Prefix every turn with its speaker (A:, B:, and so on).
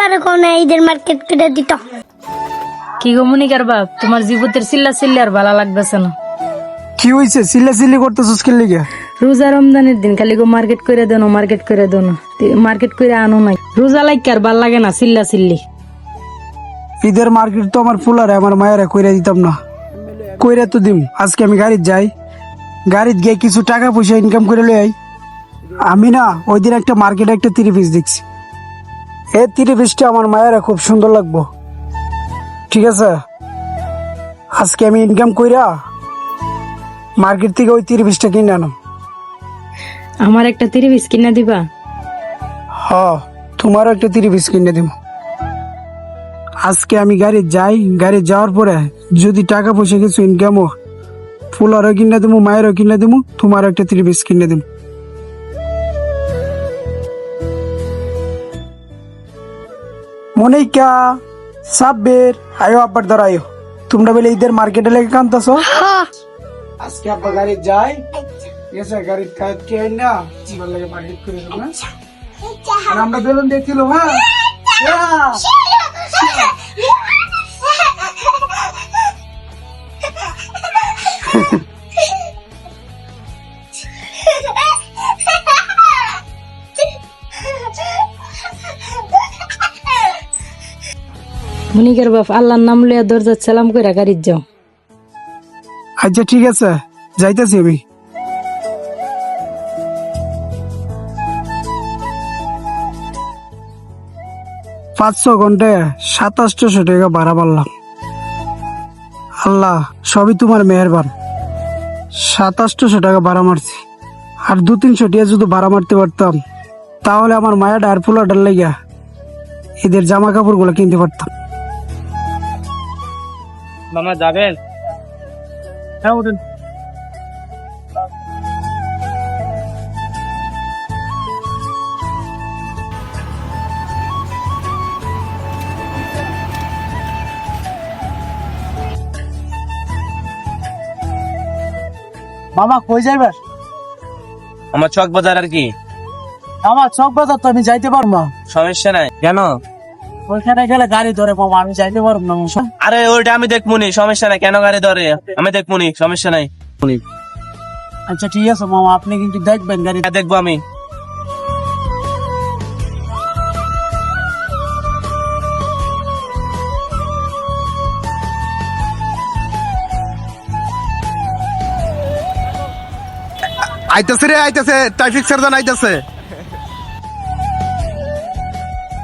A: পোলারে কোনে ঈদের মার্কেট করে দিত।
B: কি গো মনিকার বাপ, তোমার জীবতের চিল্লা চিল্লি আর ভালো লাগতেছে না।
C: কি হইছে চিল্লা চিল্লি করতেছস কি লিগা?
B: রোজা রমজানের দিন খালি গো মার্কেট করে দেনো, মার্কেট করে দেনো, মার্কেট করে আনো নাই। রোজা লাগে আর ভাল লাগে না চিল্লা চিল্লি।
C: ঈদের মার্কেট তো আমার ফুলারে আমার মায়েরা কইরা দিতাম না, কইরা তো দিম। আজকে আমি গাড়িতে যাই, গাড়িতে গিয়ে কিছু টাকা পয়সা ইনকাম করে লই আই। আমি না ওই দিন একটা মার্কেটে একটা 3 পিস দেখছি, এই 3 পিসটা আমার মায়েরা খুব সুন্দর লাগবো। ঠিক আছে, আজকে আমি ইনকাম কইরা মার্কেট থেকে ওই 3 পিসটা কিনে আনো।
B: আমার একটা 30 পিস কিনা দিবা?
C: হ, তোমারও একটা 3 পিস কিনে দিব। আজকে আমি গাড়ি যাই, গাড়ি যাওয়ার পরে যদি টাকা পয়সা কিছু ইনকাম ও ফুলারও কিনে দেবো, মায়েরও কিনে দেবো, তোমারও একটা 3 পিস কিনে দেবো। মনিকা, সাব্বির, আয়ো আব্বার ধর আয়ো। তোমরা বলে ঈদের মার্কেটে লেগে কানতাছো? আজকে আব্বা গাড়ি যাই, ঠিক আছে? গাড়ি কাটকে না আমার লাগে মার্কেট করে দেবো না? আর আমরা বেলুন দেখছিল। হ্যাঁ
B: মনিকার বাপ, আল্লাহর নাম লইয়া দরজা সালাম কইরা গাড়ির যাও।
C: আচ্ছা ঠিক আছে, যাইতেছি আমি। পাঁচশো ঘন্টায় 2700 টাকা ভাড়া পারলাম। আল্লাহ সবই তোমার মেহেরবান। 2700 টাকা ভাড়া মারছি, আর 200-300 টাকা যদি ভাড়া মারতে পারতাম তাহলে আমার মায়াটা আর পোলাটার লেগা এদের জামা কাপড় গুলো কিনতে পারতাম।
D: মামা যাবেন?
C: হ্যাঁ ওঠেন। মামা কই যাইবার?
D: আমার চক বাজার আর কি।
C: আমার চক বাজার তো আমি যাইতে পারবো না।
D: সমস্যা নাই, কেন?
C: ওইখানে গেলে গাড়ি ধরে মামা, আমি যাইতে পারবো না।
D: আরে ওইটা আমি দেখবনি, সমস্যা নাই। কেন গাড়ি ধরে? আমি দেখবনি, সমস্যা নাই।
C: আচ্ছা ঠিক আছে মামা, আপনি কিন্তু দেখবেন গাড়ি।
D: হ্যাঁ, দেখবো আমি।
E: আইতাছে রে, আইতাছে, ট্রাফিক সার্জন আইতাছে।